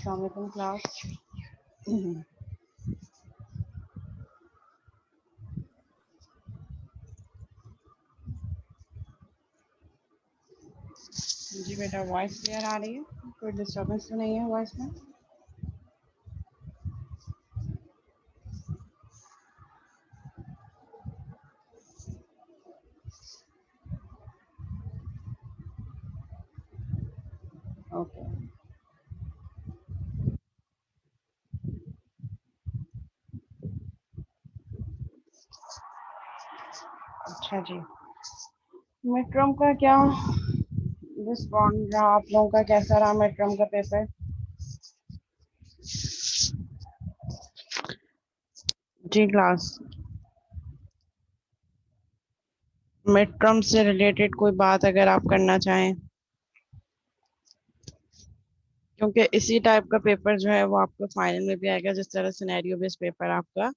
अस्सलाम वालेकुम क्लास। जी बेटा, वॉइस क्लियर आ रही है? कोई डिस्टर्बेंस तो नहीं है वॉइस में? ओके। अच्छा जी, मिड टर्म का क्या रिस्पॉन्ड रहा आप लोगों का? कैसा रहा मिड टर्म का पेपर? जी क्लास, मिड टर्म से रिलेटेड कोई बात अगर आप करना चाहें, क्योंकि इसी टाइप का पेपर जो है वो आपका फाइनल में भी आएगा जिस तरह सिनेरियो बेस्ड पेपर आपका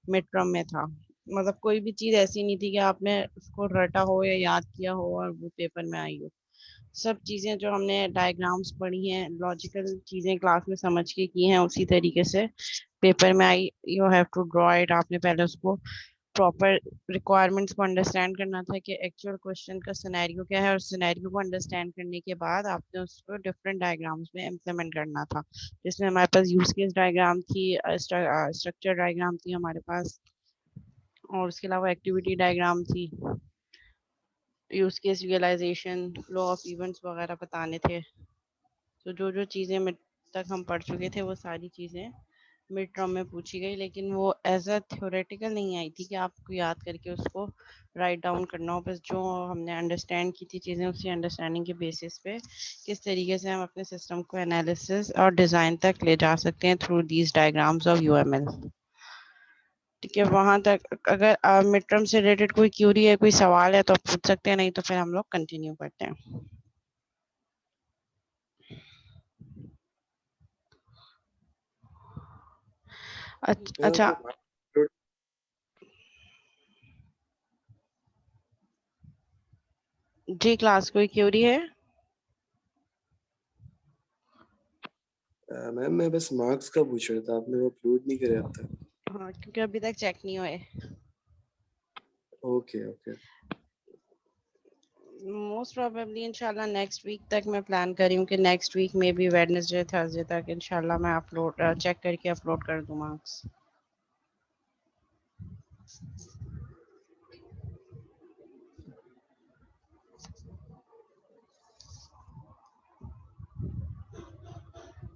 मिड टर्म में था। मतलब कोई भी चीज़ ऐसी नहीं थी कि आपने उसको रटा हो या याद किया हो और वो पेपर में आई हो। सब चीज़ें जो हमने डायग्राम्स पढ़ी हैं, लॉजिकल चीज़ें क्लास में समझ के की हैं, उसी तरीके से पेपर में आई। You have to draw it. आपने पहले उसको प्रॉपर रिक्वायरमेंट्स को अंडरस्टैंड करना था कि एक्चुअल क्वेश्चन का सिनेरियो क्या है, और सिनेरियो को अंडरस्टैंड करने के बाद आपने उसको डिफरेंट डायग्राम्स में इम्प्लीमेंट करना था, जिसमें हमारे पास यूज केस डायग्राम थी, स्ट्रक्चर डायग्राम थी हमारे पास, और उसके अलावा एक्टिविटी डायग्राम थी, use case realisation, flow of events वगैरह बताने थे। तो जो जो चीज़ें मिड तक हम पढ़ चुके थे वो सारी चीज़ें मिड टर्म में पूछी गई, लेकिन वो एज अ थ्योरेटिकल नहीं आई थी कि आपको याद करके उसको राइट डाउन करना हो। बस जो हमने अंडरस्टैंड की थी चीज़ें, उसी अंडरस्टैंडिंग के बेसिस पे किस तरीके से हम अपने सिस्टम को एनालिसिस और डिज़ाइन तक ले जा सकते हैं through these diagrams of UML. ठीक है, वहाँ तक अगर मिड टर्म से रिलेटेड कोई क्यूरी है, कोई सवाल है तो आप पूछ सकते हैं, नहीं तो फिर हम लोग कंटिन्यू करते हैं। अच्छा जी क्लास, कोई क्यूरी है? मैम मैं बस मार्क्स का पूछ रहा था, आपने वो अपलोड नहीं कराया था। हाँ, क्योंकि अभी तक चेक नहीं हुए। Okay okay. मोस्ट प्रोबेबली इंशाल्लाह नेक्स्ट वीक तक मैं प्लान कर रही हूँ कि नेक्स्ट वीक में भी वेडनेसडे थर्सडे तक इंशाल्लाह मैं अपलोड चेक करके अपलोड कर दूँ मार्क्स।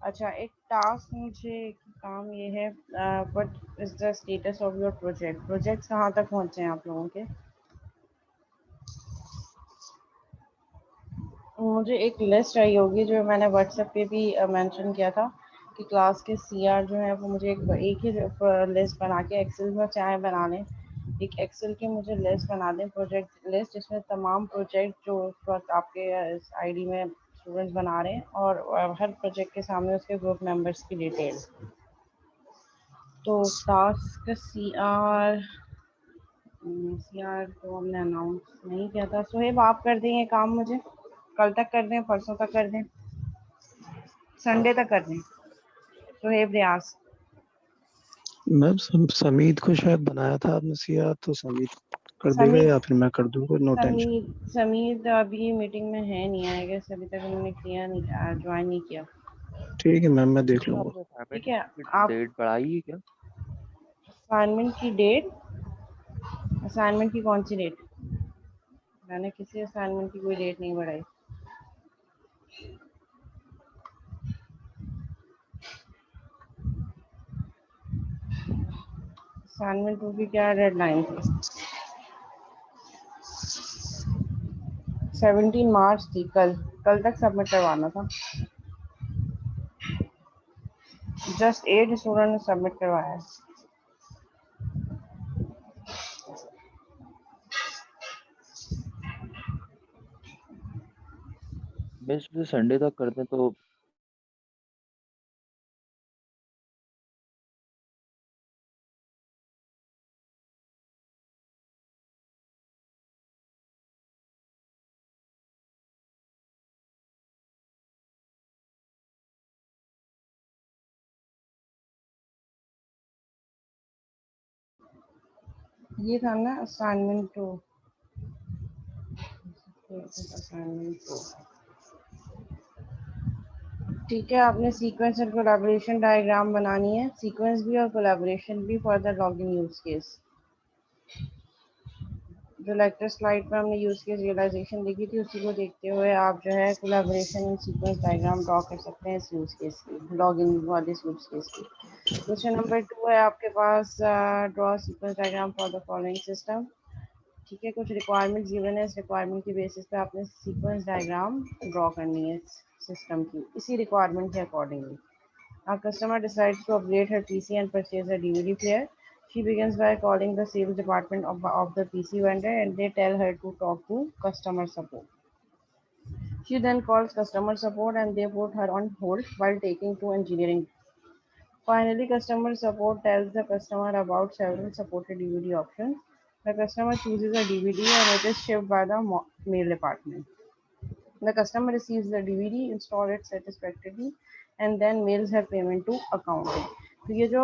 अच्छा, एक टास्क मुझे काम ये है, what is the status of your project? Projects कहाँ तक पहुँचे हैं आप लोगों के? मुझे एक लिस्ट चाहिए होगी जो मैंने व्हाट्सएप पे भी मेंशन किया था कि क्लास के सीआर जो है वो मुझे एक ही लिस्ट बना के एक्सेल में चाहे बना लें, एक एक्सेल की मुझे लिस्ट बना दें, प्रोजेक्ट लिस्ट, जिसमें तमाम प्रोजेक्ट जो उस वक्त आपके आईडी में स्टूडेंट्स बना रहे हैं, और हर प्रोजेक्ट के सामने उसके ग्रुप मेंबर्स की डिटेल। तो टास्क सीआर तो हमने अनाउंस नहीं किया था। सोहेब, आप कर दें ये काम मुझे? कल तक कर दें, परसों तक कर दें, संडे तक कर दें? सोहेब रियाज। मैम समीद को शायद बनाया था आपने सिया, तो समीद कर देगा या फिर मैं कर दूंगा? No tension. समीद अभी मीटिंग में है नहीं, आएगा अभी तक उन्होंने किया नहीं, ज्वाइन नहीं किया। ठीक है मैम, मैं देख लूंगा। आपने ठीक असाइनमेंट है, की आप डेट बढ़ाई है क्या? असाइनमेंट की डेट, असाइनमेंट की कौन सी डेट? मैंने किसी असाइनमेंट की कोई डेट नहीं बढ़ाई। असाइनमेंट टू की क्या डेडलाइन थी? 17 मार्च थी, कल कल तक सबमिट करवाना था। जस्ट 8 स्टूडेंट ने सबमिट करवाया है। मिस संडे तक कर दें तो ये था ना असाइनमेंट 2। असाइनमेंट 2 ठीक है। आपने सीक्वेंस और कोलैबोरेशन डायग्राम बनानी है, सीक्वेंस भी और कोलैबोरेशन भी for the login use case. जो लेक्चर स्लाइड पर हमने यूज केस रियलाइजेशन देखी थी उसी को देखते हुए आप जो है collaboration and sequence diagram draw कर सकते हैं इस यूज केस की, लॉगिन वाले यूज केस की। क्वेश्चन नंबर 2 है आपके पास, draw sequence diagram for the following system. ठीक है, कुछ रिक्वायरमेंट गिवन है, इस रिक्वायरमेंट की बेसिस पे आपने सीक्वेंस डायग्राम ड्रॉ करनी है सिस्टम की, इसी रिक्वायरमेंट के accordingly. A customer decides to upgrade her PC and purchase a DVD player. She begins by calling the sales department of the PC vendor and they tell her to talk to customer support. She then calls customer support and they put her on hold while taking to engineering. Finally, customer support tells the customer about several supported DVD options. The customer chooses a DVD and it is shipped by the mail department. The customer receives the DVD, install it satisfactorily, and then mails her payment to accounting. तो ये जो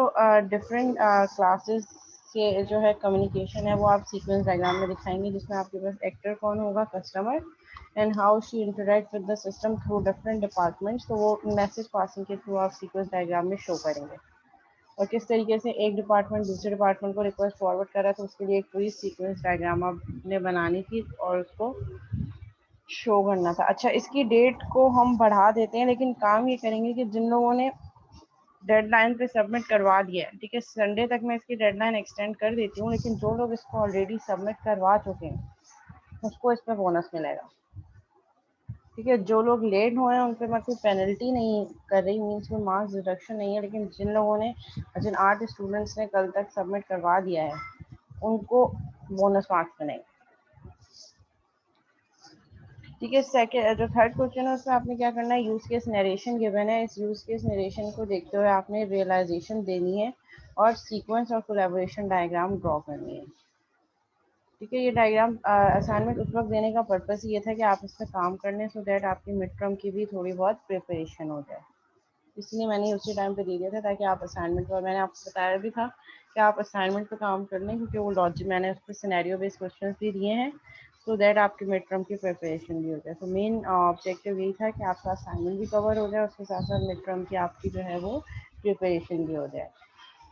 different classes के जो है communication है वो आप sequence diagram में दिखाएंगे, जिसमें आपके पास एक्टर कौन होगा, customer, and how she interact with the system through different departments. तो वो मैसेज पासिंग के थ्रू आप सीक्वेंस डायग्राम में शो करेंगे, और किस तरीके से एक डिपार्टमेंट दूसरे डिपार्टमेंट को रिक्वेस्ट फॉरवर्ड कर रहा है, तो उसके लिए एक पूरी सीक्वेंस डायग्राम आपने बनानी थी और उसको शो करना था। अच्छा, इसकी डेट को हम बढ़ा देते हैं, लेकिन काम ये करेंगे कि जिन लोगों ने डेडलाइन पे सबमिट करवा दिया है, ठीक है, संडे तक मैं इसकी डेडलाइन एक्सटेंड कर देती हूँ, लेकिन जो लोग इसको ऑलरेडी सबमिट करवा चुके हैं उसको इस पर बोनस मिलेगा। ठीक है, जो लोग लेट हुए हैं उन पर मैं कोई पेनल्टी नहीं कर रही, मीन्स कोई मार्क्स डिडक्शन नहीं है, लेकिन जिन लोगों ने, जिन 8 स्टूडेंट्स ने कल तक सबमिट करवा दिया है उनको बोनस मार्क्स मिलेंगे। ठीक है, सेकंड जो थर्ड क्वेश्चन है उसमें आपने क्या करना है, यूज केस नरेशन गिवन है, इस यूज केस नरेशन को देखते हुए आपने रियलाइजेशन देनी है और सीक्वेंस और कोलैबोरेशन डायग्राम ड्रॉ करनी है। ठीक है, ये डायग्राम असाइनमेंट उस वक्त देने का पर्पस ये था कि आप इस पर काम कर लें, सो दैट आपकी मिड टर्म की भी थोड़ी बहुत प्रिपरेशन हो जाए, इसलिए मैंने उसी टाइम पे दे दिया था ताकि आप असाइनमेंट पर, मैंने आपको बताया भी था कि आप असाइनमेंट पे काम कर लें, क्योंकि वो लॉजिक मैंने उस पर सिनेरियो बेस्ड क्वेश्चन भी दिए हैं, सो दैट आपकी मिड टर्म की प्रिपरेशन भी हो जाए। तो मेन ऑब्जेक्टिव यही था कि आपका असाइनमेंट भी कवर हो जाए, उसके साथ साथ मिड टर्म की आपकी जो है वो प्रिपरेशन भी हो जाए।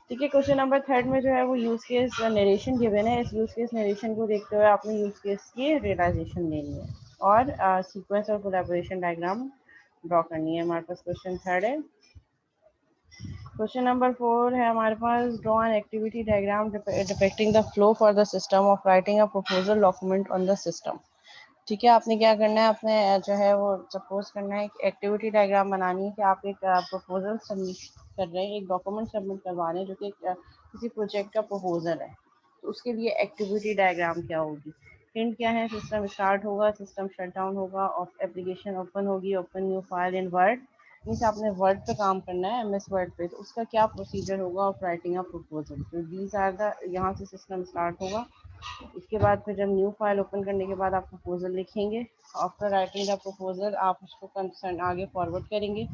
ठीक है, क्वेश्चन नंबर थर्ड में जो है वो यूज केस नरेशन गिवन है, इस यूज केस नरेशन को देखते हुए आपने यूज केस की रियलाइजेशन देनी है और सीक्वेंस और कोलैबोरेशन डायग्राम ड्रॉ करनी है। हमारे पास क्वेश्चन थर्ड है। क्वेश्चन नंबर 4 है हमारे पास, draw an activity diagram depicting the flow for the system of writing a proposal document on the system. ठीक है, आपने क्या करना है, आपने जो है वो सपोज करना है, एक एक्टिविटी डायग्राम बनानी है कि आप एक प्रपोजल सबमिट कर रहे हैं, एक डॉक्यूमेंट सबमिट करवा रहे हैं जो कि किसी प्रोजेक्ट का प्रपोजल है, तो उसके लिए एक्टिविटी डायग्राम क्या होगी। हिंट क्या है, सिस्टम स्टार्ट होगा, सिस्टम शट डाउन होगा, एप्लीकेशन ओपन होगी, open new file in word, means आपने वर्ड पे काम करना है, एमएस वर्ड पे, तो उसका क्या प्रोसीजर होगा ऑफ राइटिंग अ प्रपोजल। तो दीज आर द, यहाँ से सिस्टम स्टार्ट होगा, उसके बाद फिर जब न्यू फाइल ओपन करने के बाद आप प्रपोजल लिखेंगे, आफ्टर राइटिंग द प्रपोजल आप उसको कंसर्न आगे फॉरवर्ड करेंगे,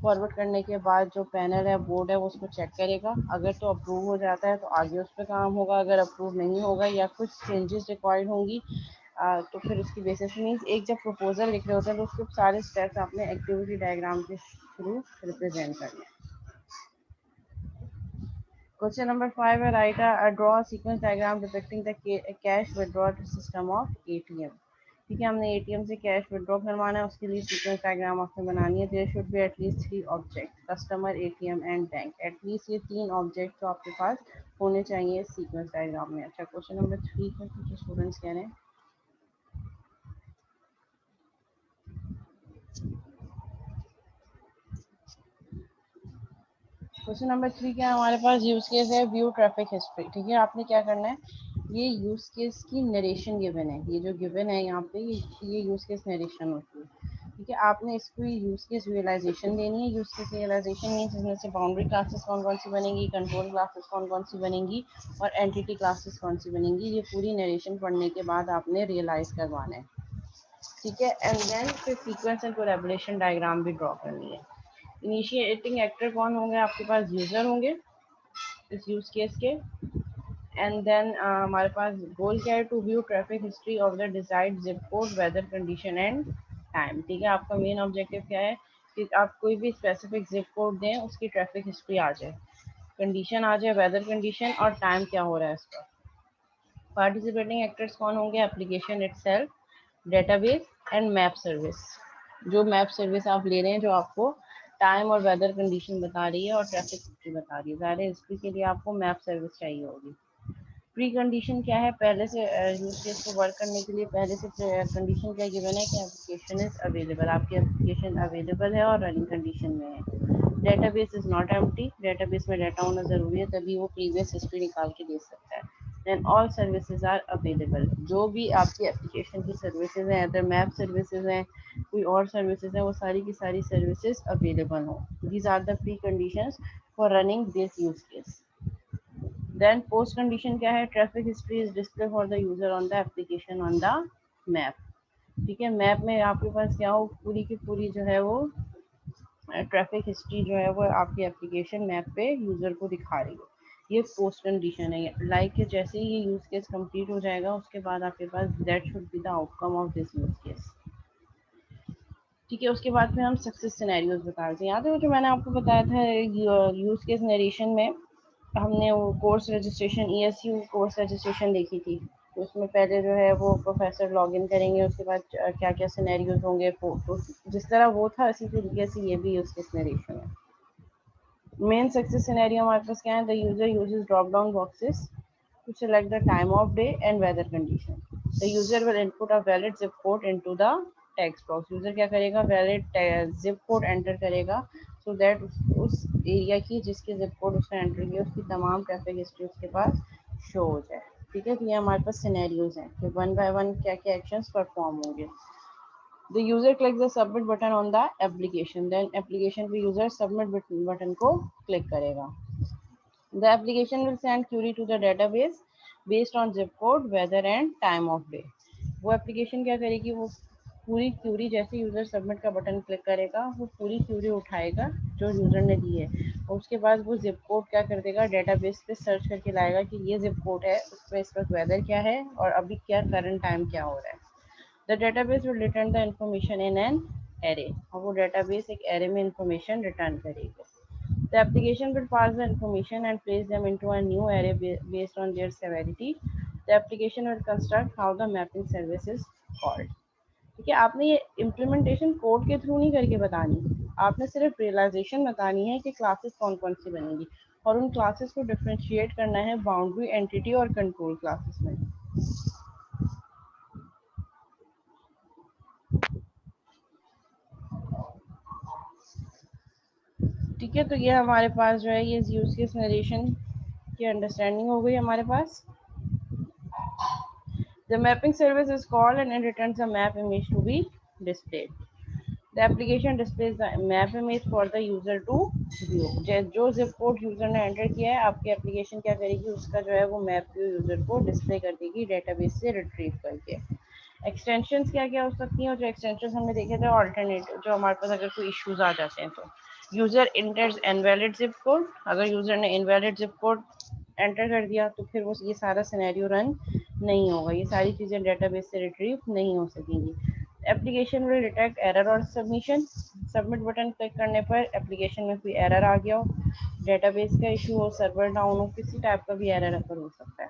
फॉरवर्ड करने के बाद जो पैनल है, बोर्ड है, वो उसको चेक करेगा, अगर तो अप्रूव हो जाता है तो आगे उस पर काम होगा, अगर अप्रूव नहीं होगा या कुछ चेंजेस रिक्वायर्ड होंगी तो फिर उसकी बेसिस मीन्स एक जब प्रपोजल लिख रहे होते हैं तो उसके सारे स्टेप्स आपने एक्टिविटी डायग्राम के थ्रू रिप्रेजेंट करने हैं। Question number 5 है, write a draw a sequence diagram depicting the cash withdrawal system of ATM। ठीक है, हमने ATM से कैश विड्रॉ करवाना है, उसके लिए सीक्वेंस डायग्राम आपने बनानी है। There should be at least 3 object, customer, ATM and bank, at least ये 3 ऑब्जेक्ट तो आपके पास होने चाहिए सीक्वेंस डायग्राम में। अच्छा, क्वेश्चन नंबर 3 का कुछ स्टूडेंट्स कह रहे हैं, क्वेश्चन नंबर 3 क्या है हमारे पास, यूज केस है व्यू ट्रैफिक हिस्ट्री। ठीक है, आपने क्या करना है, ये यूज केस की नरेशन गिवन है, ये जो गिवन है यहाँ पे ये यूज केस नरेशन होती है। ठीक है, आपने इसको यूज केस रियलाइजेशन देनी है। यूज केस रियलाइजेशन मीन्स इसमें से बाउंड्री क्लासेस कौन कौन सी बनेंगी, कंट्रोल क्लासेस कौन कौन सी बनेंगी और एंटिटी क्लासेस कौन सी बनेंगी, ये पूरी नरेशन पढ़ने के बाद आपने रियलाइज करवाना है। ठीक है, एंड देन फिर सीक्वेंस एंड कोलैबोरेशन डायग्राम भी ड्रॉ करनी है। इनिशिएटिंग एक्टर कौन होंगे, आपके पास यूजर होंगे इस यूज केस के, एंड देन हमारे पास गोल क्या है, to view traffic history of the desired zip code, weather condition and time. ठीक है, आपका मेन ऑब्जेक्टिव क्या है कि आप कोई भी स्पेसिफिक जिप कोड दें, उसकी ट्रैफिक हिस्ट्री आ जाए, कंडीशन आ जाए, वेदर कंडीशन और टाइम क्या हो रहा है इसका। पार्टिसिपेटिंग एक्टर्स कौन होंगे, application itself, database and map service. जो मैप सर्विस आप ले रहे हैं जो आपको टाइम और वेदर कंडीशन बता रही है और ट्रैफिक हिस्ट्री बता रही है, ज़ाहिर है इसके लिए आपको मैप सर्विस चाहिए होगी। प्री कंडीशन क्या है, पहले से यूज केस को वर्क करने के लिए पहले से कंडीशन क्या गिवन है कि एप्लीकेशन इज अवेलेबल, आपकी एप्लीकेशन अवेलेबल है और रनिंग कंडीशन में है। Database is not empty, database में डाटा होना जरूरी है तभी वो प्रीवियस हिस्ट्री निकाल के दे सकता है। Then all services are available, जो भी आपकी एप्लीकेशन की सर्विसेज हैं, अदर मैप सर्विसेज हैं, कोई और सर्विसेज हैं, वो सारी की सारी सर्विसेज अवेलेबल हो। These are the pre conditions for running this use case. Then post condition क्या है, traffic history is display for the user on the application on the map. ठीक है, मैप में आपके पास क्या हो, पूरी की पूरी जो है वो ट्रैफिक हिस्ट्री जो है वो आपकी एप्लीकेशन मैप पे यूजर को दिखा रही हो। ये पोस्ट कंडीशन है, लाइक जैसे ही ये यूज केस कंप्लीट हो जाएगा उसके बाद आपके पास that should be the outcome of this use case. ठीक है, उसके बाद फिर हम सक्सेस सिनेरियोज बता देते हैं। याद है जो मैंने आपको बताया था यूज केस नरेशन में, हमने वो course registration ESU course registration देखी थी। तो उसमें पहले जो है वो प्रोफेसर लॉगिन करेंगे, उसके बाद क्या क्या सिनेरियोज होंगे, फोटो, जिस तरह वो था इसी तरीके से ये भी उसके नरेशन है। मेन सक्सेस सिनेरियो हमारे पास क्या है, the user uses drop down boxes to select the time of day and weather condition. The user will input a valid zip code into the text box. User क्या करेगा, valid zip code enter करेगा so that उस area की जिसकी zip code उसने enter किया उसकी तमाम ट्रैफिक हिस्ट्री उसके पास शो हो जाए। ठीक है, तो ये हमारे पास सिनेरियोज हैं कि वन बाय वन क्या क्या एक्शंस परफॉर्म होंगे। The user clicks the submit button on the application. Then application पे user submit button को click करेगा। The application will send query to the database based on zip code, weather and time of day. वो application क्या करेगी, वो पूरी Curie जैसे user submit का बटन क्लिक करेगा वो पूरी क्यूरी उठाएगा जो यूजर ने दी है, और उसके बाद वो जिप कोड क्या कर देगा, डेटाबेस पे सर्च करके लाएगा कि ये जिप कोड है, उस पर इस वक्त वेदर क्या है और अभी क्या करंट टाइम क्या हो रहा है। The database will return the information in an array, और वो डेटाबेस एक एरे में इंफॉर्मेशन रिटर्न करेगी। The application will pass the information and place them into a new array based on their severity. The application will construct how the mapping service is called. ठीक है, आपने ये implementation code के through नहीं करके बतानी, आपने सिर्फ रियलाइजेशन बतानी है कि क्लासेस कौन कौन सी बनेंगी और उन क्लासेस को डिफरेंशिएट करना है बाउंड्री, एंटिटी और कंट्रोल क्लासेस में। ठीक है, तो ये हमारे पास जो है ये यूज केस नरेशन की अंडरस्टैंडिंग हो गई हमारे पास। The mapping service is called and it returns a map image to be displayed. The application displays the map image for the user to view. जो zip code user ने enter किया है आपकी application क्या करेगी, उसका जो है वो मैप व्यू यूजर को डिस्प्ले कर देगी डेटाबेस से रिट्रीव करके। एक्सटेंशंस क्या क्या हो सकती हैं, और जो एक्सटेंशंस हमने देखे थे ऑल्टरनेटिव, जो हमारे पास अगर कोई इश्यूज आ जाते हैं तो यूजर इंटर्स इनवैलिड जिप कोड, अगर यूजर ने इनवैलिड जिप कोड एंटर कर दिया तो फिर वो ये सारा सिनेरियो रन नहीं होगा, ये सारी चीज़ें डेटाबेस से रिट्रीव नहीं हो सकेंगी। एप्लीकेशन विल डिटेक्ट एरर और सबमिशन, सबमिट बटन क्लिक करने पर एप्लीकेशन में कोई एरर आ गया हो, डेटाबेस का इशू हो, सर्वर डाउन हो, किसी टाइप का भी एरर अगर हो सकता है।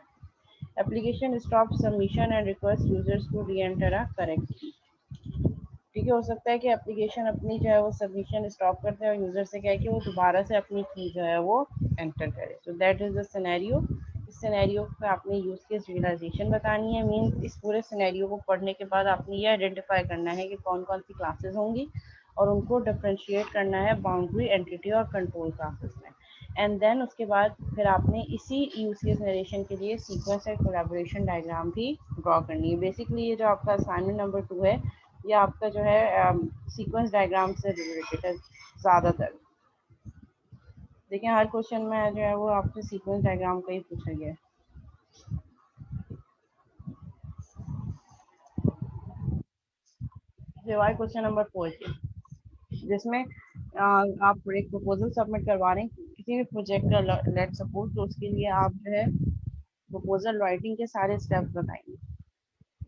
Application stop submission and request users to re enter a correct key. ठीक है, हो सकता है कि एप्लीकेशन अपनी जो है वो सबमिशन स्टॉप करते हैं और यूजर से कहे कि वो दोबारा से अपनी की जो है वो एंटर करे। सो दैट इज द सिनेरियो। इस सिनेरियो पे आपने यूज केस रियलाइजेशन बतानी है। मीन इस पूरे सिनेरियो को पढ़ने के बाद आपने ये आइडेंटिफाई करना है कि कौन कौन सी क्लासेस होंगी और उनको डिफ्रेंशिएट करना है बाउंड्री, एंटिटी और कंट्रोल क्लासेस में। एंड देन उसके बाद फिर आपने इसी यूज केस नरेशन के लिए सीक्वेंस एंड कोलैबोरेशन डायग्राम भी ड्रॉ करनी है। बेसिकली ये जो आपका असाइनमेंट नंबर 2 है ये आपका जो है सीक्वेंस डायग्राम से रिलेटेड है ज़्यादातर। देखिए हर क्वेश्चन में जो है वो आपसे सीक्वेंस डायग्राम का ही पूछा गया है। क्वेश्चन नंबर 4 जिसमें आप एक प्रपोजल सबमिट करवा रहे हैं किसी भी प्रोजेक्ट का, लेट सपोज, तो उसके लिए आप जो है प्रपोजल राइटिंग के सारे स्टेप्स बताएंगे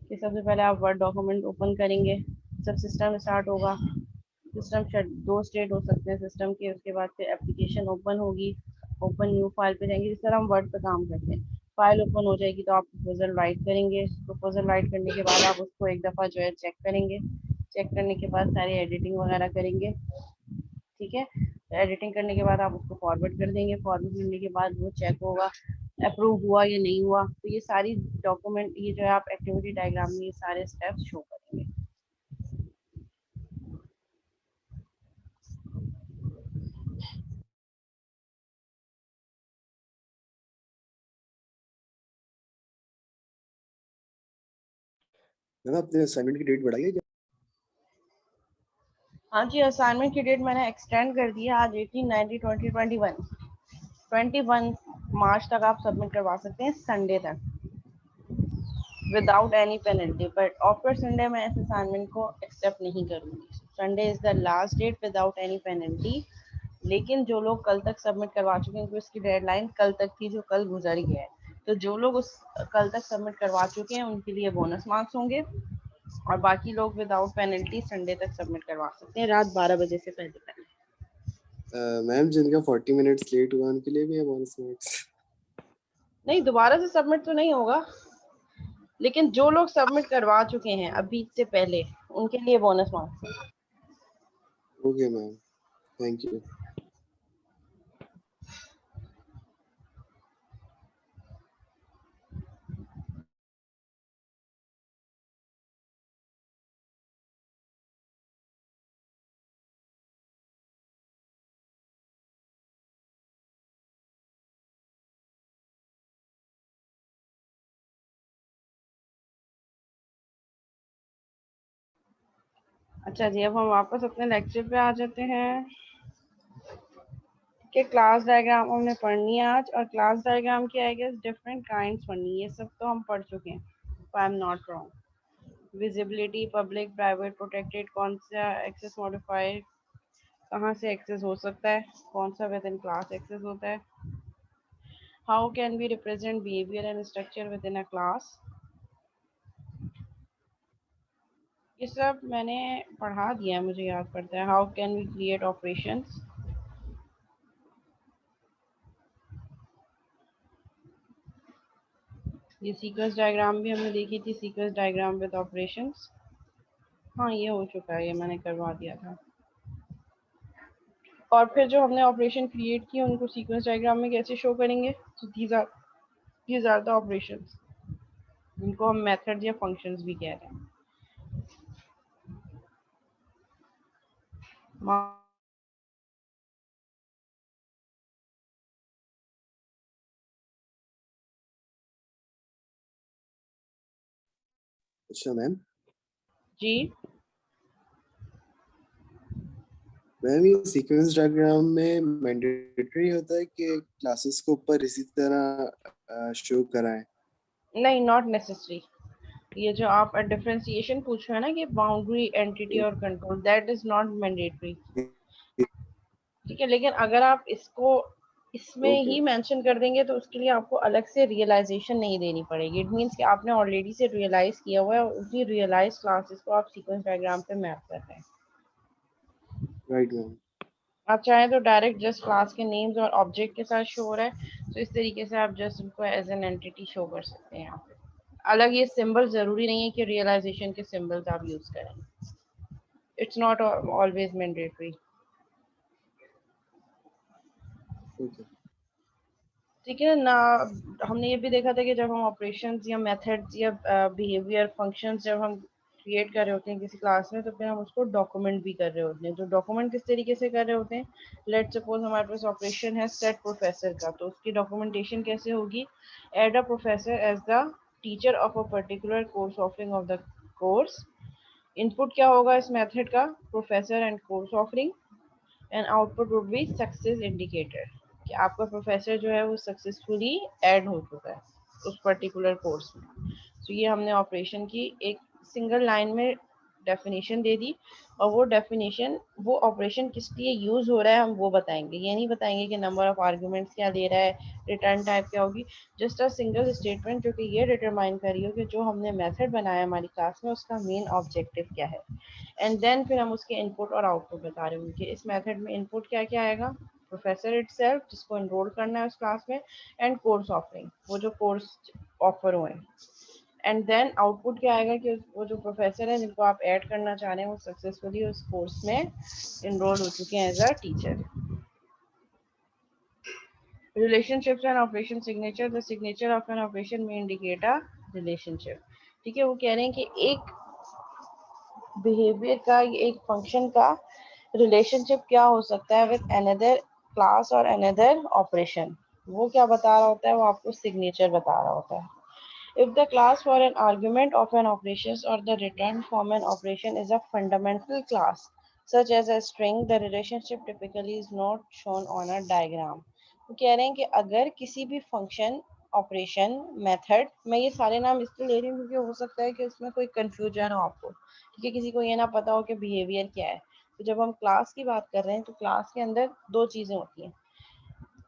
कि सबसे पहले आप वर्ड डॉक्यूमेंट ओपन करेंगे, जब सिस्टम स्टार्ट होगा, सिस्टम दो स्टेट हो सकते हैं सिस्टम के, उसके बाद फिर एप्लीकेशन ओपन होगी, ओपन न्यू फाइल पे जाएंगे, जिस तरह हम वर्ड पे काम करते हैं। फाइल ओपन हो जाएगी तो आप प्रपोजल राइट करेंगे, प्रपोजल राइट करने के बाद आप उसको एक दफ़ा जो है चेक करेंगे, चेक करने के बाद सारी एडिटिंग वगैरह करेंगे, ठीक है। एडिटिंग करने के बाद आप उसको फॉरवर्ड कर देंगे, फॉरवर्ड करने के बाद वो चेक होगा अप्रूव हुआ या नहीं हुआ। तो ये सारी डॉक्यूमेंट, ये जो है आप एक्टिविटी डायग्राम में ये सारे स्टेप्स शो करेंगे। मैम आपने असाइनमेंट की डेट बढ़ाई है क्या? हाँ जी, असाइनमेंट की डेट मैंने एक्सटेंड कर दी है। आज 18/90/2021 मार्च तक आप सबमिट करवा सकते हैं, संडे तक, without any penalty. But after Sunday मैं इस असाइनमेंट को एक्सेप्ट नहीं करूँगी। Sunday is the last date without any penalty. लेकिन जो लोग कल तक सबमिट करवा चुके हैं, क्योंकि इसकी डेडलाइन कल तक थी जो कल गुजर गया है, तो जो लोग उस कल तक सबमिट करवा चुके हैं उनके लिए बोनस मार्क्स होंगे, और बाकी लोग विदाउट पेनल्टी संडे तक सबमिट करवा सकते हैं, रात 12 बजे से पहले पहले। मैम जिनका 40 मिनट्स लेट हुआ उनके लिए भी है बोनस मार्क्स? नहीं, दोबारा से सबमिट तो नहीं होगा, लेकिन जो लोग सबमिट करवा चुके हैं अभी से पहले उनके लिए बोनस मार्क्स है। Okay ma'am, thank you. अच्छा जी, अब हम वापस अपने लेक्चर पे आ जाते हैं कि क्लास डायग्राम हमने पढ़नी है आज, और क्लास डायग्राम की आई गेस डिफरेंट काइंड्स पढ़नी है। ये सब तो हम पढ़ चुके हैं, I am not wrong. Visibility, public, private, protected, कौन सा एक्सेस मॉडिफाइड, कहाँ से एक्सेस हो सकता है, कौन सा विद इन क्लास एक्सेस होता है, how can we represent behaviour and structure within a class, ये सब मैंने पढ़ा दिया है, मुझे याद पड़ता है। How can we create operations, ये सीक्वेंस डायग्राम भी हमने देखी थी, सीक्वेंस डायग्राम विद ऑपरेशंस। हाँ, ये हो चुका है, ये मैंने करवा दिया था। और फिर जो हमने ऑपरेशन क्रिएट किए उनको सीक्वेंस डायग्राम में कैसे शो करेंगे, तो दीज आर द ऑपरेशंस, जिनको हम मेथड्स या फंक्शंस भी कह रहे हैं। अच्छा मैम, जी, मैम ये सीक्वेंस डायग्राम में मैंडेटरी होता है कि क्लासेस को ऊपर इसी तरह शो कराएं? नहीं, नॉट नेसेसरी। ये जो आप डिफरेंशिएशन पूछ रहे हैं ना कि बाउंड्री, एंटिटी और control, that is not mandatory, ठीक है। लेकिन अगर आप इसको इसमें ओके ही मेंशन कर देंगे तो उसके लिए आपको अलग से रियलाइजेशन नहीं देनी पड़ेगी। इट मींस कि आपने ऑलरेडी से रियलाइज किया हुआ है, और उसी रियलाइज क्लासेस को आप सीक्वेंस डायग्राम पे मैप कर रहे हैं। Right ma'am. आप चाहें तो डायरेक्ट जस्ट क्लास के नेम्स और ऑब्जेक्ट के साथ शो हो रहा है, तो इस तरीके से आप जस्ट उनको एज एन एंटिटी शो कर सकते हैं। यहाँ पे अलग ये सिंबल जरूरी नहीं है कि रियलाइजेशन के सिंबल्स आप यूज करें, it's not always mandatory, okay ठीक है ना। हमने ये भी देखा था कि जब हम ऑपरेशंस या मेथड्स या बिहेवियर फंक्शंस जब हम क्रिएट कर रहे होते हैं किसी क्लास में, तो फिर हम उसको डॉक्यूमेंट भी कर रहे होते हैं। तो डॉक्यूमेंट किस तरीके से कर रहे होते हैं, लेट सपोज हमारे पास ऑपरेशन है सेट प्रोफेसर का, तो उसकी डॉक्यूमेंटेशन कैसे होगी, add a professor as the teacher of a particular course offering of the course. Input क्या होगा इस मेथड का, professor and course offering, and output would be success indicator, कि आपका प्रोफेसर जो है वो सक्सेसफुली ऐड हो चुका है उस पर्टिकुलर कोर्स में। तो ये हमने ऑपरेशन की एक सिंगल लाइन में डेफिनेशन दे दी और वो डेफिनेशन वो ऑपरेशन किस लिए यूज हो रहा है हम वो बताएंगे। ये नहीं बताएंगे कि नंबर ऑफ आर्गुमेंट्स क्या ले रहा है, रिटर्न टाइप क्या होगी। जस्ट अ सिंगल स्टेटमेंट जो कि ये डिटरमाइन करी हो कि जो हमने मेथड बनाया हमारी क्लास में उसका मेन ऑब्जेक्टिव क्या है। एंड देन फिर हम उसके इनपुट और आउटपुट बता रहे होंगे कि इस मेथड में इनपुट क्या क्या आएगा, प्रोफेसर इटसेल्फ जिसको एनरोल करना है उस क्लास में, एंड कोर्स ऑफरिंग वो जो कोर्स ऑफर हुए, एंड देन आउटपुट क्या आएगा कि वो जो प्रोफेसर है जिनको आप ऐड करना चाह रहे हैं वो सक्सेसफुली उस कोर्स में एनरोल हो चुके हैं as a teacher. relationships and operation signature, the signature of an operation may indicate a relationship। ठीक है, वो कह रहे हैं कि एक बिहेवियर का, एक फंक्शन का रिलेशनशिप क्या हो सकता है विद अनदर क्लास और अनदर ऑपरेशन। वो क्या बता रहा होता है, वो आपको सिग्नेचर बता रहा होता है। If the class for an argument of an operation or the return from an operation is a fundamental class, such as a string, the relationship typically is not shown on a diagram। वो कह रहे हैं कि अगर किसी भी function, operation, method, मैं ये सारे नाम इसलिए ले रही हूँ क्योंकि हो सकता है कि उसमें कोई कंफ्यूजन हो आपको, ठीक है, किसी को ये ना पता हो कि बिहेवियर क्या है। तो जब हम क्लास की बात कर रहे हैं तो क्लास के अंदर दो चीज़ें होती हैं,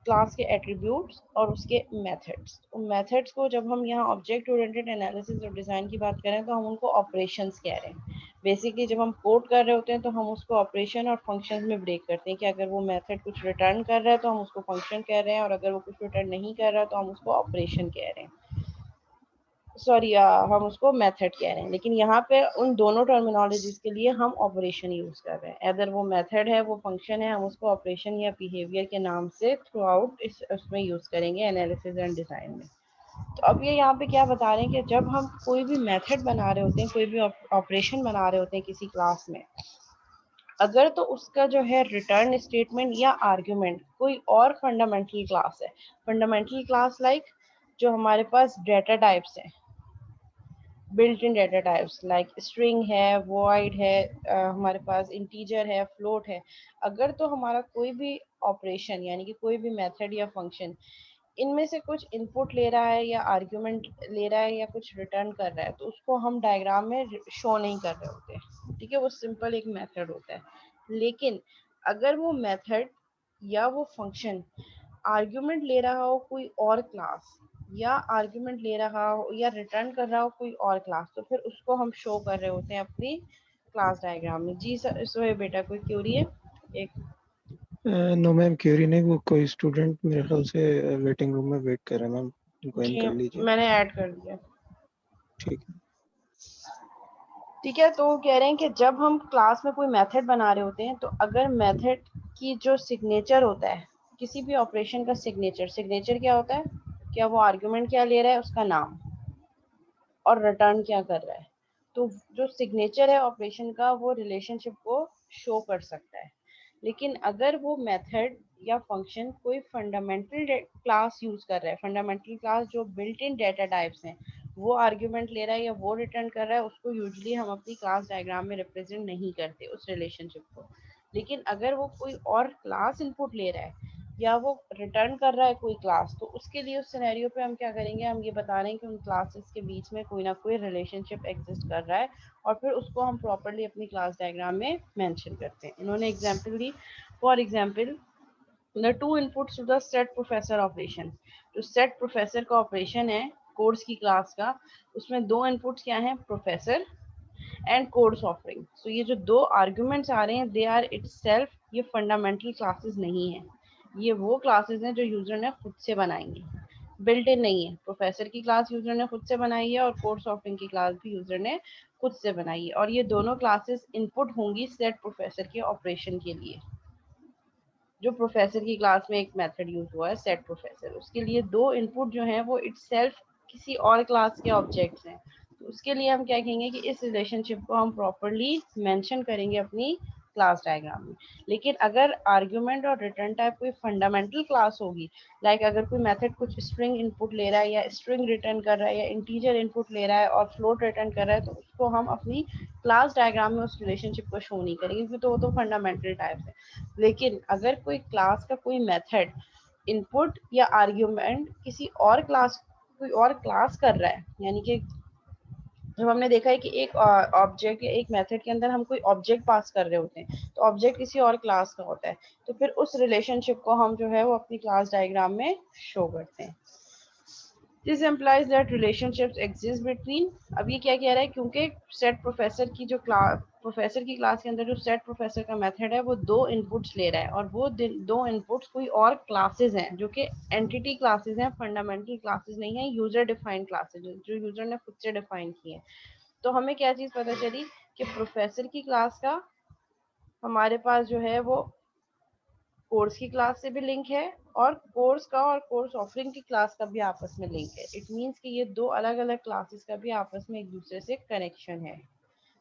क्लास के एट्रीब्यूट्स और उसके मेथड्स। मेथड्स को जब हम यहाँ ऑब्जेक्ट ओरिएंटेड एनालिसिस और डिज़ाइन की बात करें तो हम उनको ऑपरेशंस कह रहे हैं। बेसिकली जब हम कोड कर रहे होते हैं तो हम उसको ऑपरेशन और फंक्शंस में ब्रेक करते हैं कि अगर वो मेथड कुछ रिटर्न कर रहा है तो हम उसको फंक्शन कह रहे हैं, और अगर वो कुछ रिटर्न नहीं कर रहा है तो हम उसको ऑपरेशन कह रहे हैं, सॉरी हम उसको मेथड कह रहे हैं। लेकिन यहाँ पे उन दोनों टर्मिनोलॉजीज के लिए हम ऑपरेशन यूज कर रहे हैं। अगर वो मेथड है, वो फंक्शन है, हम उसको ऑपरेशन या बिहेवियर के नाम से थ्रू आउट उसमें यूज करेंगे एनालिसिस एंड डिजाइन में। तो अब ये यहाँ पे क्या बता रहे हैं कि जब हम कोई भी मेथड बना रहे होते हैं, कोई भी ऑपरेशन बना रहे होते हैं किसी क्लास में, अगर तो उसका जो है रिटर्न स्टेटमेंट या आर्ग्यूमेंट कोई और फंडामेंटल क्लास है, फंडामेंटल क्लास लाइक जो हमारे पास डेटा टाइप्स हैं, built in data types like string है, वॉइड है, हमारे पास इंटीजर है, फ्लोट है। अगर तो हमारा कोई भी ऑपरेशन यानी कि कोई भी मेथड या फंक्शन इनमें से कुछ इनपुट ले रहा है या आर्ग्यूमेंट ले रहा है या कुछ रिटर्न कर रहा है तो उसको हम डायग्राम में शो नहीं कर रहे होते, ठीक है, वो सिंपल एक मेथड होता है। लेकिन अगर वो मेथड या वो फंक्शन आर्ग्यूमेंट ले रहा हो कोई और क्लास, या आर्ग्यूमेंट ले रहा हो या रिटर्न कर रहा हो कोई और क्लास, तो फिर उसको हम शो कर रहे होते हैं अपनी क्लास डायग्राम में। जी सर, सोए बेटा कोई क्यूरी है? एक नो मैम, क्यूरी नहीं, वो कोई स्टूडेंट मेरे ख्याल से वेटिंग रूम में वेट कर रहे हैं मैम, उनको इन जी कर लीजिए। मैंने ऐड कर दिया। ठीक है। ठीक है, तो कह रहे हैं कि जब हम क्लास में कोई मेथड बना रहे होते हैं तो अगर मेथड की जो सिग्नेचर होता है, किसी भी ऑपरेशन का सिग्नेचर, सिग्नेचर क्या होता है, क्या वो आर्ग्यूमेंट क्या ले रहा है उसका नाम, और रिटर्न क्या कर रहा है। तो जो सिग्नेचर है ऑपरेशन का वो रिलेशनशिप को शो कर सकता है। लेकिन अगर वो मेथड या फंक्शन कोई फंडामेंटल क्लास यूज कर रहा है, फंडामेंटल क्लास जो बिल्ट इन डेटा टाइप्स हैं, वो आर्ग्यूमेंट ले रहा है या वो रिटर्न कर रहा है, उसको यूजुअली हम अपनी क्लास डायग्राम में रिप्रेजेंट नहीं करते उस रिलेशनशिप को। लेकिन अगर वो कोई और क्लास इनपुट ले रहा है या वो रिटर्न कर रहा है कोई क्लास, तो उसके लिए उस सिनेरियो पे हम क्या करेंगे, हम ये बता रहे हैं कि उन क्लासेस के बीच में कोई ना कोई रिलेशनशिप एग्जिस्ट कर रहा है, और फिर उसको हम प्रॉपरली अपनी क्लास डायग्राम में मेंशन करते हैं। इन्होंने एग्जांपल दी, for example the two inputs to the set professor operation. जो सेट प्रोफेसर का ऑपरेशन है कोर्स की क्लास का, उसमें दो इनपुट्स क्या हैं, professor and course offering. So ये जो दो आर्ग्यूमेंट्स आ रहे हैं दे आर इटसेल्फ, ये फंडामेंटल क्लासेस नहीं है, ये वो क्लासेस हैं जो यूजर ने खुद से बनाएंगे, बिल्ट इन नहीं है। प्रोफेसर की क्लास यूजर ने खुद से बनाई है और कोर्स ऑफरिंग की क्लास भी यूजर ने खुद से बनाई है, और ये दोनों क्लासेस इनपुट होंगी सेट प्रोफेसर के ऑपरेशन के लिए। जो प्रोफेसर की क्लास में एक मेथड यूज हुआ है सेट प्रोफेसर, उसके लिए दो इनपुट जो हैं वो इटसेल्फ किसी और क्लास के ऑब्जेक्ट्स हैं। तो उसके लिए हम क्या कहेंगे कि इस रिलेशनशिप को हम प्रॉपरली मेंशन करेंगे अपनी क्लास डायग्राम में। लेकिन अगर आर्ग्यूमेंट और रिटर्न टाइप कोई फंडामेंटल क्लास होगी, लाइक अगर कोई मेथड कुछ स्ट्रिंग इनपुट ले रहा है या स्ट्रिंग रिटर्न कर रहा है या इंटीजर इनपुट ले रहा है और फ्लोट रिटर्न कर रहा है, तो उसको हम अपनी क्लास डायग्राम में उस रिलेशनशिप को शो नहीं करेंगे क्योंकि तो वो तो फंडामेंटल टाइप है। लेकिन अगर कोई क्लास का कोई मेथड इनपुट या आर्ग्यूमेंट किसी और क्लास, कोई और क्लास कर रहा है, यानी कि जब हमने देखा है कि एक ऑब्जेक्ट या एक मेथड के अंदर हम कोई ऑब्जेक्ट पास कर रहे होते हैं, तो ऑब्जेक्ट किसी और क्लास का होता है, तो फिर उस रिलेशनशिप को हम जो है वो अपनी क्लास डायग्राम में शो करते हैं। This employs that relationships exist between, अब ये क्या कह रहा है, क्योंकि सेट प्रोफेसर की जो प्रोफेसर की क्लास के अंदर जो सेट प्रोफेसर का मेथड है वो दो इनपुट्स ले रहा है, और वो दो इनपुट्स कोई और क्लासेस हैं जो कि एंटिटी क्लासेस हैं, फंडामेंटल क्लासेस नहीं है, यूजर डिफाइंड क्लासेस जो यूजर ने खुद से डिफाइन की है। तो हमें क्या चीज पता चली कि प्रोफेसर की क्लास का हमारे पास जो है वो कोर्स की क्लास से भी लिंक है, और कोर्स का और कोर्स ऑफरिंग की क्लास का भी आपस में लिंक है। इट मींस कि ये दो अलग अलग क्लासेस का भी आपस में एक दूसरे से कनेक्शन है,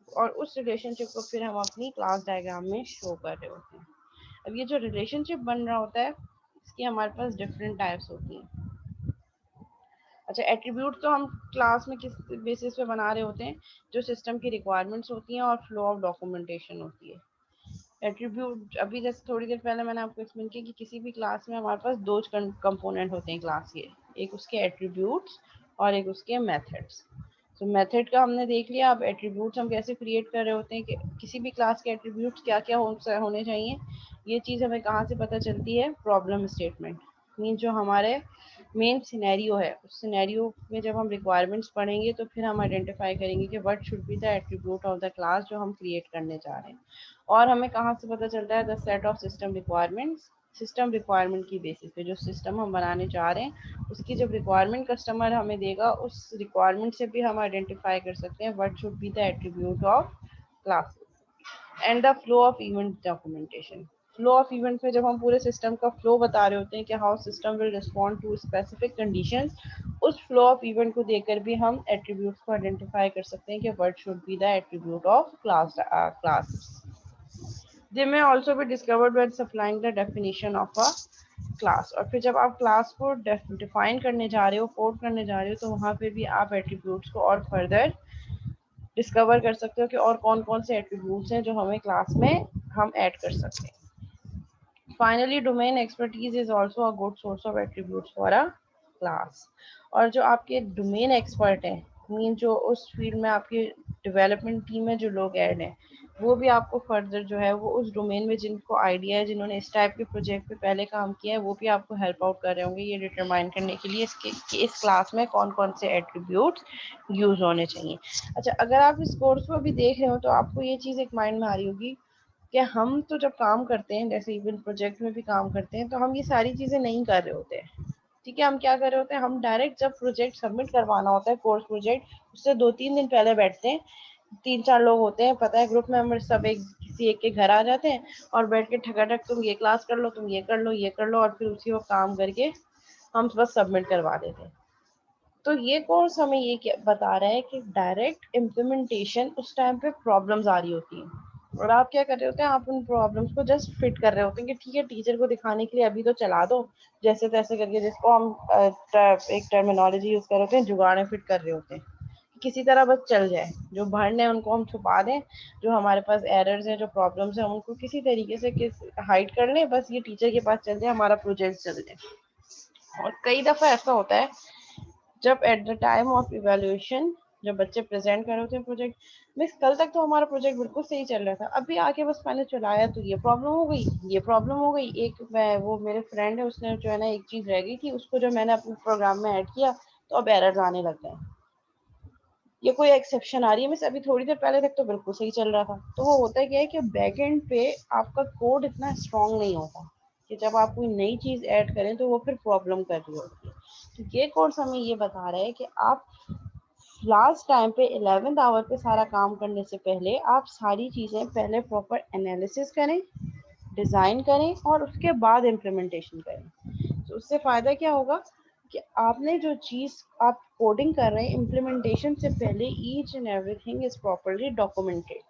और उस रिलेशनशिप को फिर हम अपनी क्लास डायग्राम में शो कर रहे होते हैं। अब ये जो रिलेशनशिप बन रहा होता है, इसकी हमारे पास डिफरेंट टाइप्स होती हैं। अच्छा, एट्रीब्यूट तो हम क्लास में किस बेसिस पे बना रहे होते हैं, जो सिस्टम की रिक्वायरमेंट्स होती हैं और फ्लो ऑफ डॉक्यूमेंटेशन होती है। एट्रीब्यूट अभी जैसे थोड़ी देर पहले मैंने आपको एक्सप्लेन किया कि किसी भी क्लास में हमारे पास दो कंपोनेंट होते हैं क्लास के, एक उसके एट्रीब्यूट्स और एक उसके मेथड्स। तो मेथड का हमने देख लिया, अब एट्रीब्यूट्स हम कैसे क्रिएट कर रहे होते हैं कि किसी भी क्लास के एट्रीब्यूट्स क्या क्या होने चाहिए। ये चीज़ हमें कहाँ से पता चलती है, प्रॉब्लम स्टेटमेंट। मीन जो हमारे मेन सिनेरियो है, उस सिनेरियो में जब हम रिक्वायरमेंट्स पढ़ेंगे तो फिर हम आइडेंटिफाई करेंगे कि what should be the attribute of the class जो हम क्रिएट करने जा रहे हैं। और हमें कहाँ से पता चलता है, the set of system requirements, system requirement की बेसिस पे जो सिस्टम हम बनाने चाह रहे हैं उसकी जब रिक्वायरमेंट कस्टमर हमें देगा, उस रिक्वायरमेंट से भी हम आइडेंटिफाई कर सकते हैं what should be the attribute of class. And the flow of event documentation, flow of event में जब हम पूरे सिस्टम का फ्लो बता रहे होते हैं कि how system will respond to specific conditions, उस फ्लो ऑफ इवेंट को देखकर भी हम एट्रीब्यूट्स को आइडेंटिफाई कर सकते हैं कि what should be the attribute of class. They may also be discovered by supplying the definition of a class। और फिर जब आप क्लास को डिफाइन करने जा रहे हो, कोड करने जा रहे हो, तो वहाँ पे भी आप एट्रीब्यूट्स को और फर्दर डिस्कवर कर सकते हो कि और कौन कौन से एट्रीब्यूट्स हैं जो हमें क्लास में हम ऐड कर सकते हैं। Finally domain expertise is also a good source of attributes for a class. और जो आपके डोमेन एक्सपर्ट हैं, मीन जो उस फील्ड में आपकी डेवलपमेंट टीम में जो लोग ऐड हैं, वो भी आपको फर्दर जो है वो उस डोमेन में जिनको आइडिया है, जिन्होंने इस टाइप के प्रोजेक्ट पे पहले काम किया है, वो भी आपको हेल्प आउट कर रहे होंगे ये डिटरमाइन करने के लिए इसके कि इस क्लास में कौन कौन से एट्रीब्यूट्स यूज होने चाहिए। अच्छा, अगर आप इस कोर्स को भी देख रहे हो तो आपको ये चीज़ एक माइंड में आ रही होगी कि हम तो जब काम करते हैं, जैसे इवन प्रोजेक्ट में भी काम करते हैं, तो हम ये सारी चीज़ें नहीं कर रहे होते हैं। ठीक है, हम क्या कर रहे होते हैं, हम डायरेक्ट जब प्रोजेक्ट सबमिट करवाना होता है, कोर्स प्रोजेक्ट, उससे 2-3 दिन पहले बैठते हैं, 3-4 लोग होते हैं, पता है ग्रुप मेंबर सब एक किसी एक के घर आ जाते हैं और बैठ के ठकाठक तुम ये क्लास कर लो, तुम ये कर लो, ये कर लो, और फिर उसी वक्त काम करके हम बस सबमिट करवा देते हैं। तो ये कोर्स हमें ये बता रहा है कि डायरेक्ट इम्प्लीमेंटेशन उस टाइम पे प्रॉब्लम्स आ रही होती हैं, और आप क्या कर रहे होते हैं, आप उन प्रॉब्लम्स को जस्ट फिट कर रहे होते हैं कि ठीक है टीचर को दिखाने के लिए अभी तो चला दो जैसे तैसे करके, जिसको हम एक टर्मिनोलॉजी यूज कर रहे होते हैं, जुगाड़े फिट कर रहे होते हैं, किसी तरह बस चल जाए, जो भरने हैं उनको हम छुपा दें, जो हमारे पास एरर्स हैं, जो प्रॉब्लम्स हैं, उनको किसी तरीके से हाइड कर लें, बस ये टीचर के पास चल जाए, हमारा प्रोजेक्ट चल जाए। और कई दफ़ा ऐसा होता है जब at the time of evaluation जब बच्चे प्रेजेंट कर रहे होते हैं प्रोजेक्ट, मिस कल तक तो हमारा प्रोजेक्ट बिल्कुल सही चल रहा था, अभी आके बस मैंने चलाया तो ये प्रॉब्लम हो गई, ये प्रॉब्लम हो गई। एक वो मेरे फ्रेंड है, उसने जो है ना एक चीज़ रह गई थी, उसको जो मैंने अपने प्रोग्राम में ऐड किया तो अब एरर्स आने लग गए, ये कोई एक्सेप्शन आ रही है मिस, अभी थोड़ी देर पहले तक तो बिल्कुल सही चल रहा था। तो वो होता क्या है कि बैक एंड पे आपका कोड इतना स्ट्रांग नहीं होता कि जब आप कोई नई चीज़ ऐड करें तो वो फिर प्रॉब्लम कर रही होती है। तो ये कोर्स हमें ये बता रहा है कि आप लास्ट टाइम पे 11th आवर पे सारा काम करने से पहले आप सारी चीज़ें पहले प्रॉपर एनालिसिस करें, डिज़ाइन करें और उसके बाद इम्प्लीमेंटेशन करें। तो उससे फ़ायदा क्या होगा कि आपने जो चीज़ आप कोडिंग कर रहे हैं, इम्प्लीमेंटेशन से पहले each and everything is properly documented.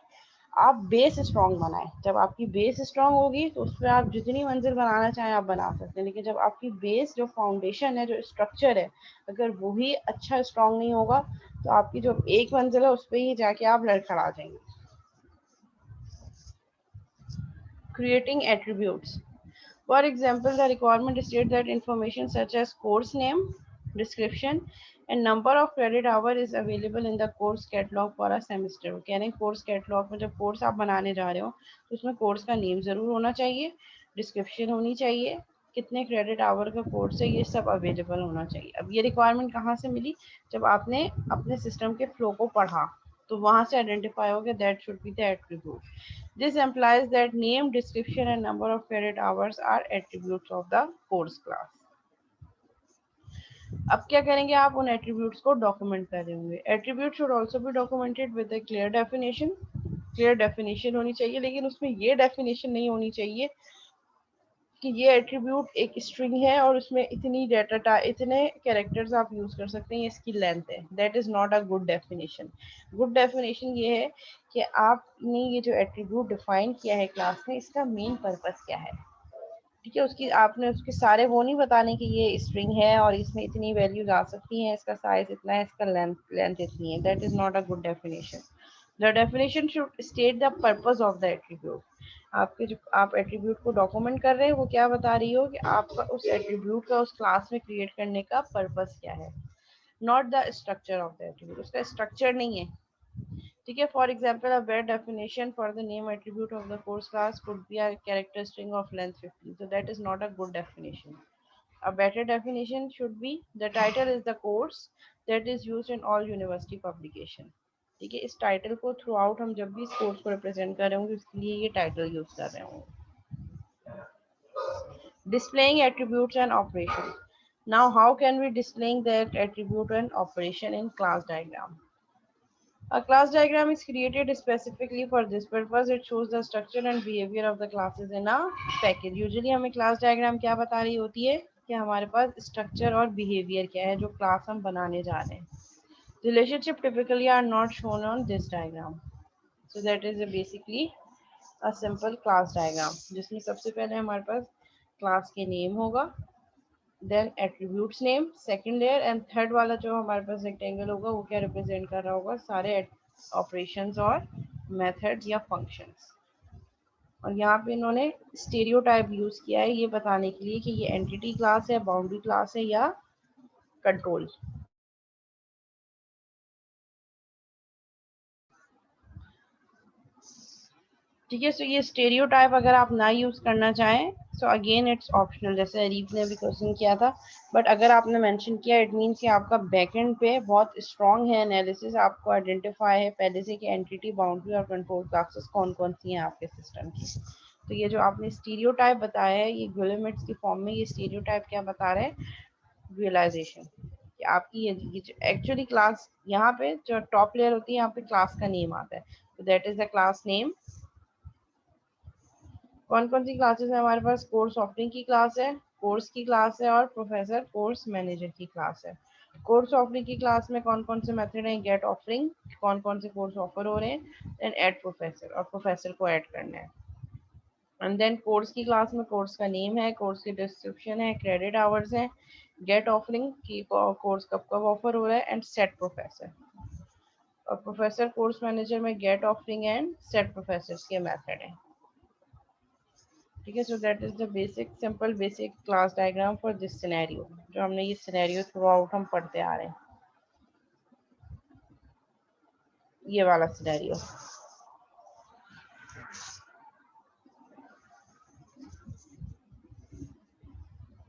आप बेस स्ट्रांग बनाएं, जब आपकी बेस स्ट्रांग होगी तो उस पर आप जितनी मंजिल बनाना चाहें आप बना सकते हैं, लेकिन जब आपकी बेस जो फाउंडेशन है, जो स्ट्रक्चर है, अगर वही अच्छा स्ट्रांग नहीं होगा तो आपकी जो एक मंजिल है उस पर ही जाके आप लड़खड़ा जाएंगे। Creating attributes, for example, the requirement states that information such as course name, description and number of credit hour is available in the course catalog for a semester। वो कह रहे हैं कोर्स कैटलॉग में जब कोर्स आप बनाने जा रहे हो तो उसमें कोर्स का नेम ज़रूर होना चाहिए, डिस्क्रिप्शन होनी चाहिए, कितने क्रेडिट आवर का कोर्स है, ये सब अवेलेबल होना चाहिए। अब ये रिक्वायरमेंट कहाँ से मिली? जब आपने अपने सिस्टम के फ्लो को पढ़ा तो वहाँ से आइडेंटिफाई हो गया that should be the attribute. This employs that name, description and number of credit hours are attributes of the course class. अब क्या करेंगे, आप उन एट्रीब्यूट्स को डॉक्यूमेंट कर रहे होंगे। Attribute should also be documented with a clear definition. Clear definition होनी चाहिए, लेकिन उसमें ये डेफिनेशन नहीं होनी चाहिए कि ये एट्रीब्यूट एक स्ट्रिंग है और उसमें इतनी डाटा इतने कैरेक्टर्स आप यूज कर सकते हैं, इसकी लेंथ है। That is not a good definition. Good definition ये है कि आपने ये जो एट्रीब्यूट डिफाइन किया है क्लास में, इसका मेन पर्पस क्या है। ठीक है, उसकी आपने उसके सारे वो नहीं बताने कि ये स्ट्रिंग है और इसमें इतनी वैल्यूज आ सकती हैं, इसका साइज इतना है, इसका लेंथ इतनी है। That is not a good definition. The definition should state the purpose of the attribute. आपके जो आप एट्रीब्यूट को डॉक्यूमेंट कर रहे हैं वो क्या बता रही हो कि आपका उस एट्रीब्यूट का उस क्लास में क्रिएट करने का पर्पस क्या है, not the structure of the attribute. उसका स्ट्रक्चर नहीं है। ठीक है, for example a better definition for the name attribute of the course class could be a character string of length 15, so that is not a good definition. A better definition should be the title is the course that is used in all university publication। ठीक है, इस title को through out हम जब भी इस course को represent कर रहे होंगे उसके लिए ये टाइटल यूज कर रहे होंगे। Displaying attributes and operation. Now, how can we displaying that attribute and operation in class diagram? A class diagram is created specifically for this purpose. It shows the structure and behavior of the classes in a package. Usually हमें class diagram क्या बता रही होती है कि हमारे पास structure और behavior क्या है जो class हम बनाने जा रहे हैं। Relationship typically are not shown on this diagram. So that is basically a simple class diagram जिसमें सबसे पहले हमारे पास क्लास के नेम होगा, then attributes name second layer, and third वाला जो हमारे पास रेक्टेंगल होगा वो क्या रिप्रेजेंट कर रहा होगा, सारे ऑपरेशंस और मेथड्स या फंक्शंस। और यहाँ पे इन्होंने स्टीरियोटाइप यूज किया है ये बताने के लिए कि ये एंटिटी क्लास है, बाउंड्री क्लास है या कंट्रोल। ठीक है, सो ये स्टेरियोटाइप अगर आप ना यूज करना चाहें सो अगेन इट्स ऑप्शनल, जैसे अरीफ ने भी क्वेश्चन किया था। बट अगर आपने मेंशन किया इट मीन्स कि आपका बैकएंड पे बहुत स्ट्रांग है एनालिसिस, आपको आइडेंटिफाई है पहले से कि एंटिटी, बाउंड्री और कंट्रोल क्लासेस कौन कौन सी हैं आपके सिस्टम की। तो ये जो आपने स्टीरियोटाइप बताया है ये गुलिमेट्स की फॉर्म में, ये स्टीरियोटाइप क्या बता रहे हैं, रियलाइजेशन कि आपकी ये एक्चुअली क्लास यहाँ पे जो टॉप लेयर होती है यहाँ पे क्लास का नेम आता है, तो that is the class name. कौन कौन सी क्लासेस है हमारे पास, कोर्स ऑफरिंग की क्लास है, कोर्स की क्लास है और प्रोफेसर कोर्स मैनेजर की क्लास है। कोर्स ऑफरिंग की क्लास में कौन कौन से मेथड हैं, गेट ऑफरिंग, कौन कौन से कोर्स ऑफर हो रहे हैं, देन ऐड प्रोफेसर और प्रोफेसर को ऐड करना है। एंड देन कोर्स की क्लास में कोर्स का नेम है, कोर्स की डिस्क्रिप्शन है, क्रेडिट आवर्स है, गेट ऑफरिंग की कोर्स कब कब ऑफर हो रहा है, एंड सेट प्रोफेसर। और प्रोफेसर कोर्स मैनेजर में get offering and set professor के मेथड है। ठीक है, so that is the basic simple basic class diagram for this scenario, जो हमने ये सिनेरियो थ्रू आउट हम पढ़ते आ रहे हैं, ये वाला सिनेरियो।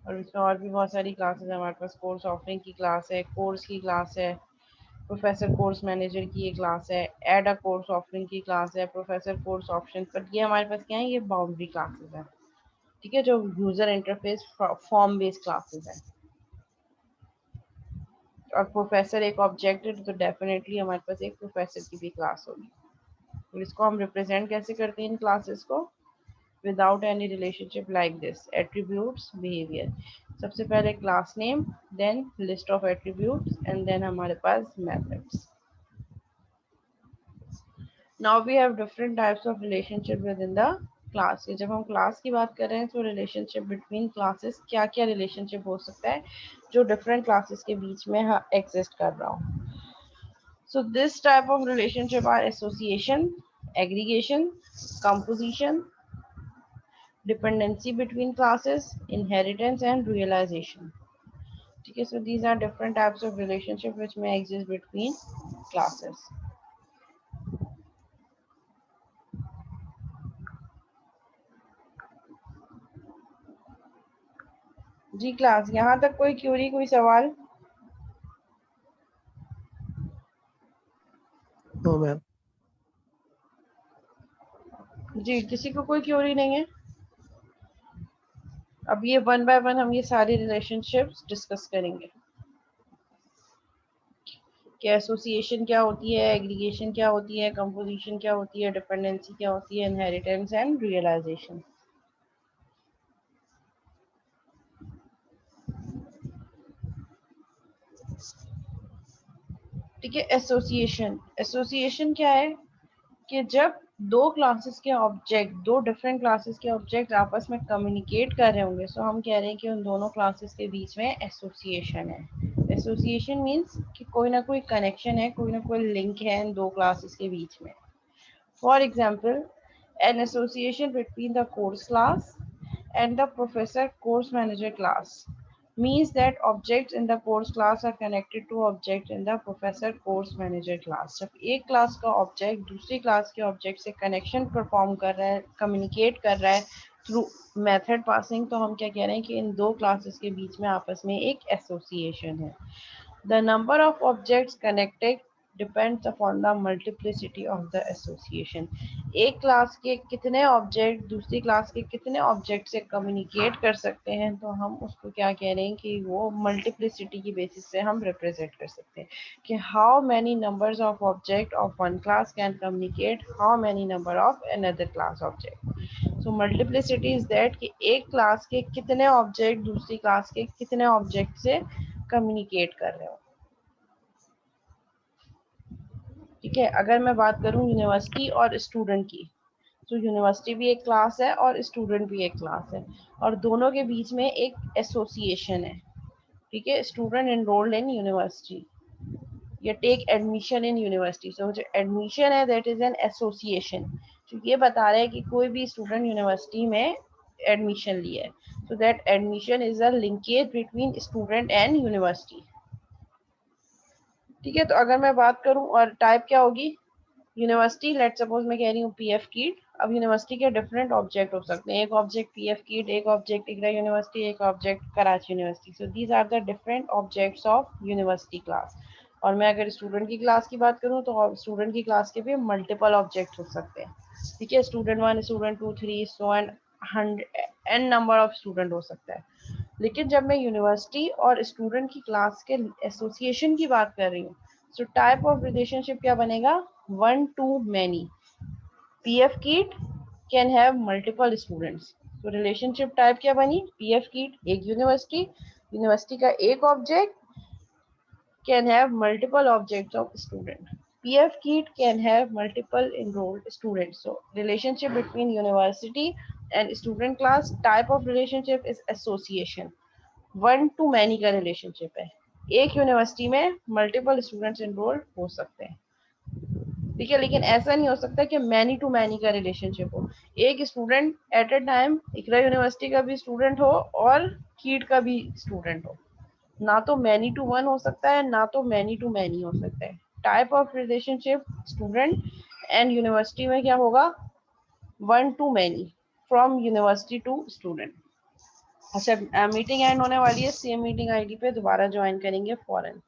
और इसमें और भी बहुत सारी क्लासेस है हमारे पास, कोर्स ऑफरिंग की क्लास है, कोर्स की क्लास है, प्रोफेसर कोर्स मैनेजर की ये क्लास है, एड अ कोर्स ऑफरिंग की क्लास है, प्रोफेसर कोर्स ऑप्शन, पर ये हमारे पास क्या है, ये बाउंड्री क्लासेस है। ठीक है, जो user interface form based classes है। और प्रोफेसर एक ऑब्जेक्ट है तो डेफिनेटली हमारे पास एक प्रोफेसर की भी क्लास होगी। तो इसको हम रिप्रेजेंट कैसे करते हैं इन क्लासेस को, without any relationship like this, attributes behaviour. सबसे पहले class name, then list of attributes and then हमारे पास methods. Now we have different types of relationship within the class. जब हम क्लास की बात कर रहे हैं तो रिलेशनशिप बिटवीन क्लासेस, क्या क्या रिलेशनशिप हो सकता है जो डिफरेंट क्लासेस के बीच में एग्जिस्ट कर रहा हो। So this type of relationship are association, aggregation, composition, dependency between classes, inheritance and realization. ठीक है, so these are different types of relationship which may exist between classes. Ji class, यहाँ तक कोई क्यूरी, कोई सवाल? No ma'am. जी, किसी को कोई क्यूरी नहीं है? अब ये वन बाय वन हम ये सारी रिलेशनशिप्स डिस्कस करेंगे कि एसोसिएशन क्या होती है, एग्रीगेशन क्या होती है, कंपोजिशन क्या होती है, डिपेंडेंसी क्या होती है, इनहेरिटेंस एंड रियलाइजेशन। ठीक है, एसोसिएशन, एसोसिएशन क्या है कि जब दो क्लासेस के ऑब्जेक्ट, दो डिफरेंट क्लासेस के ऑब्जेक्ट आपस में कम्युनिकेट कर रहे होंगे, सो हम कह रहे हैं कि उन दोनों क्लासेस के बीच में एसोसिएशन है। एसोसिएशन मीन्स कि कोई ना कोई कनेक्शन है, कोई ना कोई लिंक है इन दो क्लासेस के बीच में। For example, an association between the course class and the professor course manager class means that objects in the course class are connected to objects in the professor course manager class। जब एक class का object दूसरी class के object से connection perform कर रहा है, communicate कर रहा है थ्रू मेथड पासिंग, तो हम क्या कह रहे हैं कि इन दो क्लासेस के बीच में आपस में एक एसोसिएशन है। The number of objects connected depends upon the multiplicity of the association। एक क्लास के कितने ऑब्जेक्ट दूसरी क्लास के कितने ऑब्जेक्ट से कम्युनिकेट कर सकते हैं, तो हम उसको क्या कह रहे हैं कि वो मल्टीप्लिसिटी की बेसिस से हम रिप्रेजेंट कर सकते हैं कि how many numbers of object of one class can communicate how many number of another class object. So multiplicity is that कि एक क्लास के कितने ऑब्जेक्ट दूसरी क्लास के कितने ऑब्जेक्ट से कम्युनिकेट कर रहे हो। ठीक है, अगर मैं बात करूं यूनिवर्सिटी और स्टूडेंट की, तो यूनिवर्सिटी भी एक क्लास है और स्टूडेंट भी एक क्लास है, और दोनों के बीच में एक एसोसिएशन है। ठीक है, स्टूडेंट एनरोल्ड इन यूनिवर्सिटी या टेक एडमिशन इन यूनिवर्सिटी, सो जो एडमिशन है दैट इज एन एसोसिएशन, जो ये बता रहा है कि कोई भी स्टूडेंट यूनिवर्सिटी में एडमिशन लिया है, so that admission is a linkage between student and university. ठीक है, तो अगर मैं बात करूं और टाइप क्या होगी, यूनिवर्सिटी, लेट सपोज मैं कह रही हूँ पीएफ कीट। अब यूनिवर्सिटी के डिफरेंट ऑब्जेक्ट हो सकते हैं, एक ऑब्जेक्ट पीएफ कीट, एक ऑब्जेक्ट इकरा यूनिवर्सिटी, एक object Karachi university. So these are the different objects of university class. और मैं अगर स्टूडेंट की क्लास की बात करूँ तो स्टूडेंट की क्लास के भी मल्टीपल ऑब्जेक्ट हो सकते हैं। ठीक है, student 1, student 2, 3 so and n number of student हो सकता है। लेकिन जब मैं यूनिवर्सिटी और स्टूडेंट की क्लास के एसोसिएशन की बात कर रही हूँ, सो टाइप ऑफ रिलेशनशिप क्या बनेगा, वन टू मैनी। पीएफ कीट कैन हैव मल्टीपल स्टूडेंट्स, तो रिलेशनशिप टाइप क्या बनी, पीएफ कीट एक यूनिवर्सिटी, यूनिवर्सिटी का एक object can have multiple objects of student. PF Kit can have multiple enrolled students. So relationship between university and student class, type of relationship is association. One to many का relationship है, एक university में multiple students enrolled हो सकते हैं। ठीक है, लेकिन ऐसा नहीं हो सकता कि मैनी टू मैनी का रिलेशनशिप हो, एक student at a time Iqra university का भी स्टूडेंट हो और कीट का भी स्टूडेंट हो, ना तो मैनी टू वन हो सकता है, ना तो मैनी टू मैनी हो सकता है। Type of relationship student and university में क्या होगा, one to many, from university to student. अच्छा, मीटिंग एंड होने वाली है, सेम मीटिंग आईडी पे दोबारा ज्वाइन करेंगे फॉरन।